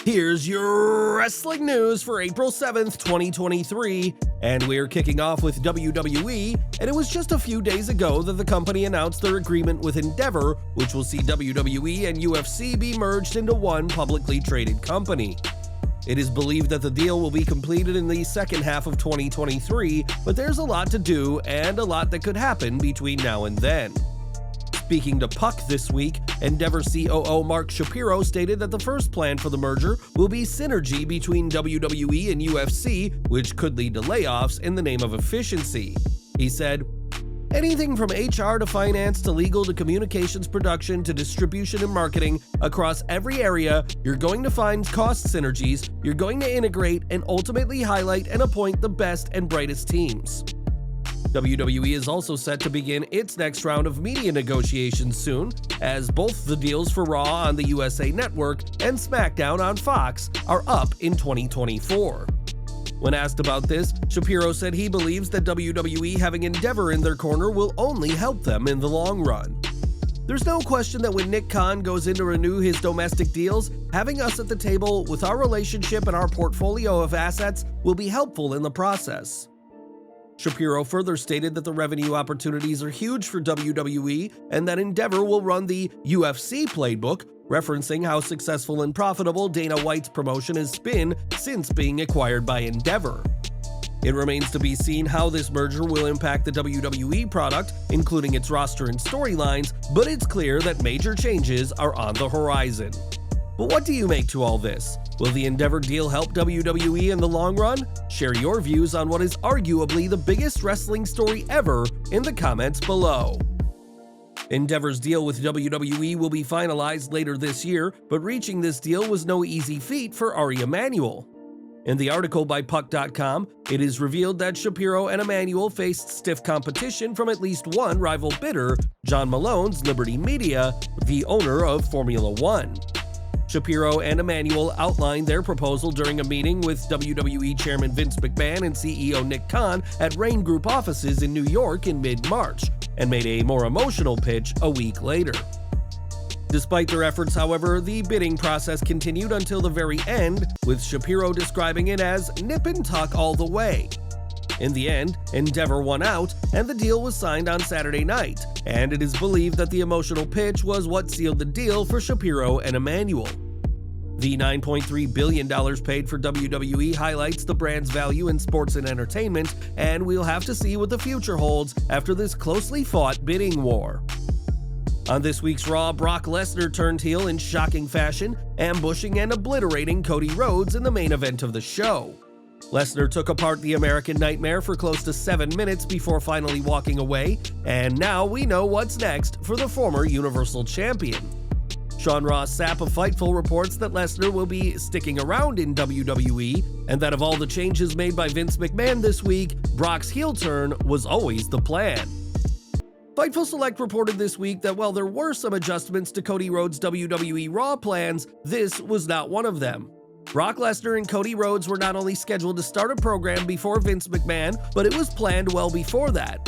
Here's your wrestling news for April 7th, 2023, and we're kicking off with WWE, and it was just a few days ago that the company announced their agreement with Endeavor, which will see WWE and UFC be merged into one publicly traded company. It is believed that the deal will be completed in the second half of 2023, but there's a lot to do and a lot that could happen between now and then. Speaking to Puck this week, Endeavor COO Mark Shapiro stated that the first plan for the merger will be synergy between WWE and UFC, which could lead to layoffs in the name of efficiency. He said, "Anything from HR to finance to legal to communications production to distribution and marketing, across every area, you're going to find cost synergies, you're going to integrate and ultimately highlight and appoint the best and brightest teams." WWE is also set to begin its next round of media negotiations soon, as both the deals for Raw on the USA Network and SmackDown on Fox are up in 2024. When asked about this, Shapiro said he believes that WWE having Endeavor in their corner will only help them in the long run. There's no question that when Nick Khan goes in to renew his domestic deals, having us at the table with our relationship and our portfolio of assets will be helpful in the process. Shapiro further stated that the revenue opportunities are huge for WWE and that Endeavor will run the UFC playbook, referencing how successful and profitable Dana White's promotion has been since being acquired by Endeavor. It remains to be seen how this merger will impact the WWE product, including its roster and storylines, but it's clear that major changes are on the horizon. But what do you make to all this? Will the Endeavor deal help WWE in the long run? Share your views on what is arguably the biggest wrestling story ever in the comments below. Endeavor's deal with WWE will be finalized later this year, but reaching this deal was no easy feat for Ari Emanuel. In the article by Puck.com, it is revealed that Shapiro and Emanuel faced stiff competition from at least one rival bidder, John Malone's Liberty Media, the owner of Formula One. Shapiro and Emanuel outlined their proposal during a meeting with WWE Chairman Vince McMahon and CEO Nick Khan at Rain Group offices in New York in mid-March, and made a more emotional pitch a week later. Despite their efforts, however, the bidding process continued until the very end, with Shapiro describing it as nip and tuck all the way. In the end, Endeavor won out, and the deal was signed on Saturday night, and it is believed that the emotional pitch was what sealed the deal for Shapiro and Emanuel. The $9.3 billion paid for WWE highlights the brand's value in sports and entertainment, and we'll have to see what the future holds after this closely fought bidding war. On this week's Raw, Brock Lesnar turned heel in shocking fashion, ambushing and obliterating Cody Rhodes in the main event of the show. Lesnar took apart the American Nightmare for close to 7 minutes before finally walking away, and now we know what's next for the former Universal Champion. Sean Ross Sapp of Fightful reports that Lesnar will be sticking around in WWE, and that of all the changes made by Vince McMahon this week, Brock's heel turn was always the plan. Fightful Select reported this week that while there were some adjustments to Cody Rhodes' WWE Raw plans, this was not one of them. Brock Lesnar and Cody Rhodes were not only scheduled to start a program before Vince McMahon, but it was planned well before that.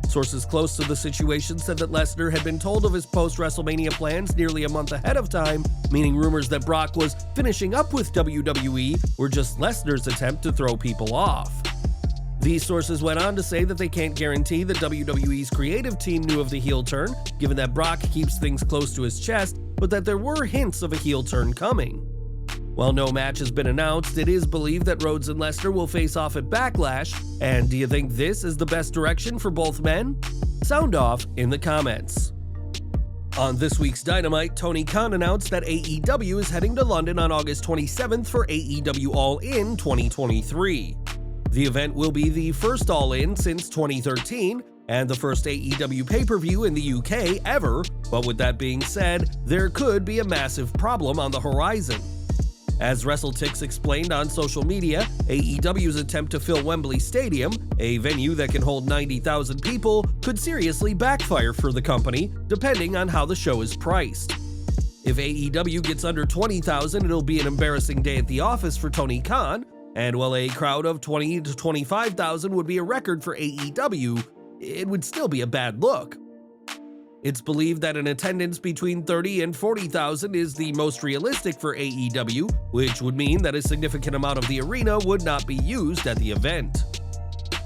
Sources close to the situation said that Lesnar had been told of his post-WrestleMania plans nearly a month ahead of time, meaning rumors that Brock was finishing up with WWE were just Lesnar's attempt to throw people off. These sources went on to say that they can't guarantee that WWE's creative team knew of the heel turn, given that Brock keeps things close to his chest, but that there were hints of a heel turn coming. While no match has been announced, it is believed that Rhodes and Lesnar will face off at Backlash, and do you think this is the best direction for both men? Sound off in the comments. On this week's Dynamite, Tony Khan announced that AEW is heading to London on August 27th for AEW All In 2023. The event will be the first All In since 2013, and the first AEW pay-per-view in the UK ever, but with that being said, there could be a massive problem on the horizon. As WrestleTix explained on social media, AEW's attempt to fill Wembley Stadium, a venue that can hold 90,000 people, could seriously backfire for the company, depending on how the show is priced. If AEW gets under 20,000, it'll be an embarrassing day at the office for Tony Khan, and while a crowd of 20 to 25,000 would be a record for AEW, it would still be a bad look. It's believed that an attendance between 30 and 40,000 is the most realistic for AEW, which would mean that a significant amount of the arena would not be used at the event.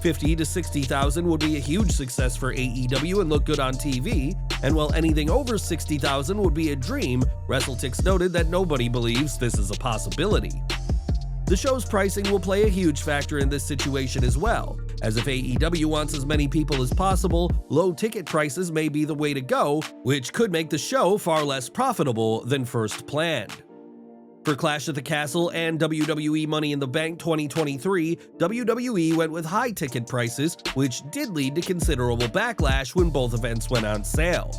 50 to 60,000 would be a huge success for AEW and look good on TV, and while anything over 60,000 would be a dream, WrestleTix noted that nobody believes this is a possibility. The show's pricing will play a huge factor in this situation as well, as if AEW wants as many people as possible, low ticket prices may be the way to go, which could make the show far less profitable than first planned. For Clash at the Castle and WWE Money in the Bank 2023, WWE went with high ticket prices, which did lead to considerable backlash when both events went on sale.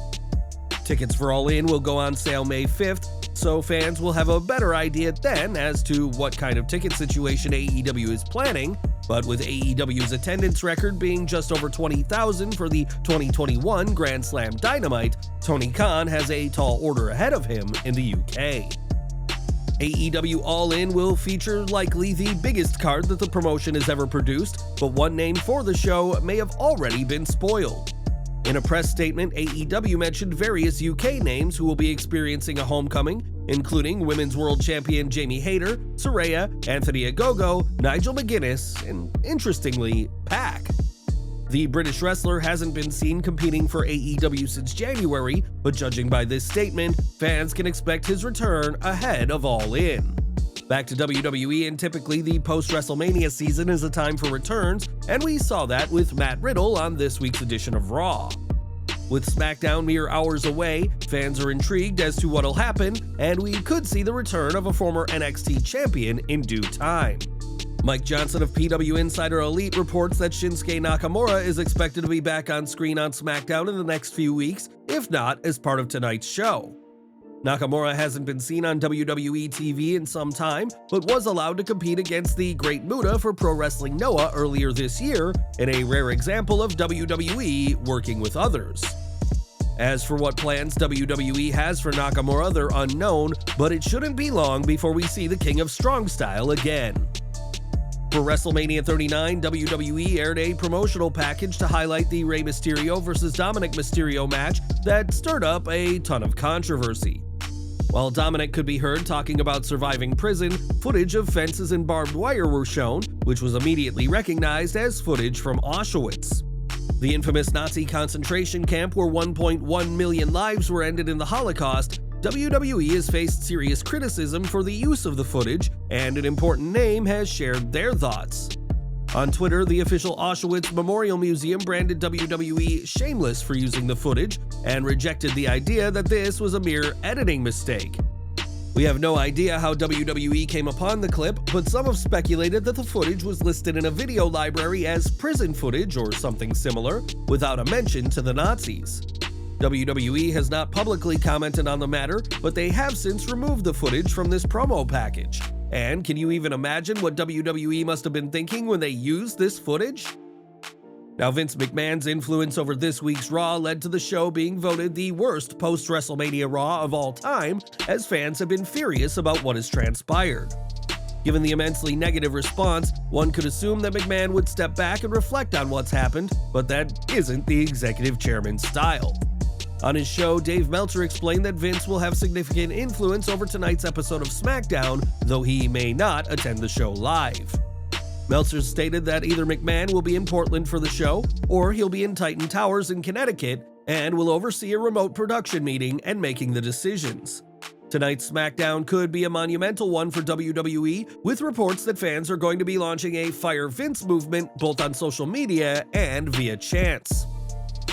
Tickets for All In will go on sale May 5th, so fans will have a better idea then as to what kind of ticket situation AEW is planning, but with AEW's attendance record being just over 20,000 for the 2021 Grand Slam Dynamite, Tony Khan has a tall order ahead of him in the UK. AEW All In will feature likely the biggest card that the promotion has ever produced, but one name for the show may have already been spoiled. In a press statement, AEW mentioned various UK names who will be experiencing a homecoming, including Women's World Champion Jamie Hayter, Saraya, Anthony Ogogo, Nigel McGuinness, and interestingly, Pac. The British wrestler hasn't been seen competing for AEW since January, but judging by this statement, fans can expect his return ahead of All In. Back to WWE, and typically the post-WrestleMania season is a time for returns, and we saw that with Matt Riddle on this week's edition of Raw. With SmackDown mere hours away, fans are intrigued as to what'll happen, and we could see the return of a former NXT champion in due time. Mike Johnson of PW Insider Elite reports that Shinsuke Nakamura is expected to be back on screen on SmackDown in the next few weeks, if not as part of tonight's show. Nakamura hasn't been seen on WWE TV in some time, but was allowed to compete against the Great Muta for Pro Wrestling Noah earlier this year, in a rare example of WWE working with others. As for what plans WWE has for Nakamura, they're unknown, but it shouldn't be long before we see the King of Strong Style again. For WrestleMania 39, WWE aired a promotional package to highlight the Rey Mysterio vs. Dominic Mysterio match that stirred up a ton of controversy. While Dominic could be heard talking about surviving prison, footage of fences and barbed wire were shown, which was immediately recognized as footage from Auschwitz. The infamous Nazi concentration camp where 1.1 million lives were ended in the Holocaust, WWE has faced serious criticism for the use of the footage, and an important name has shared their thoughts. On Twitter, the official Auschwitz Memorial Museum branded WWE Shameless for using the footage, and rejected the idea that this was a mere editing mistake. We have no idea how WWE came upon the clip, but some have speculated that the footage was listed in a video library as prison footage or something similar, without a mention to the Nazis. WWE has not publicly commented on the matter, but they have since removed the footage from this promo package. And can you even imagine what WWE must have been thinking when they used this footage? Now, Vince McMahon's influence over this week's Raw led to the show being voted the worst post-WrestleMania Raw of all time, as fans have been furious about what has transpired. Given the immensely negative response, one could assume that McMahon would step back and reflect on what's happened, but that isn't the executive chairman's style. On his show, Dave Meltzer explained that Vince will have significant influence over tonight's episode of SmackDown, though he may not attend the show live. Meltzer stated that either McMahon will be in Portland for the show, or he'll be in Titan Towers in Connecticut, and will oversee a remote production meeting and making the decisions. Tonight's SmackDown could be a monumental one for WWE, with reports that fans are going to be launching a Fire Vince movement both on social media and via chants.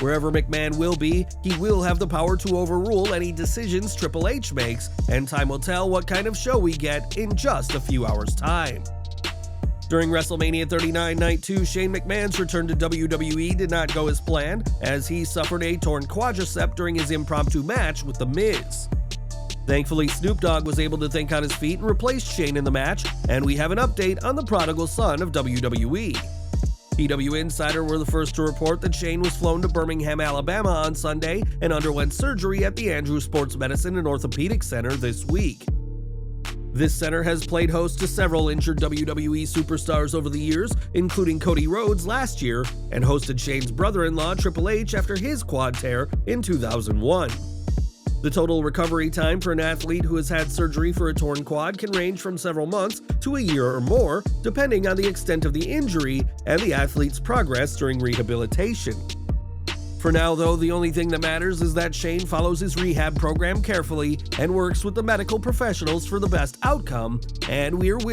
Wherever McMahon will be, he will have the power to overrule any decisions Triple H makes, and time will tell what kind of show we get in just a few hours' time. During WrestleMania 39 Night 2, Shane McMahon's return to WWE did not go as planned, as he suffered a torn quadricep during his impromptu match with The Miz. Thankfully, Snoop Dogg was able to think on his feet and replaced Shane in the match, and we have an update on the prodigal son of WWE. PW Insider were the first to report that Shane was flown to Birmingham, Alabama on Sunday and underwent surgery at the Andrews Sports Medicine and Orthopedic Center this week. This center has played host to several injured WWE superstars over the years, including Cody Rhodes last year, and hosted Shane's brother-in-law Triple H after his quad tear in 2001. The total recovery time for an athlete who has had surgery for a torn quad can range from several months to a year or more, depending on the extent of the injury and the athlete's progress during rehabilitation. For now, though, the only thing that matters is that Shane follows his rehab program carefully and works with the medical professionals for the best outcome, and we're wishing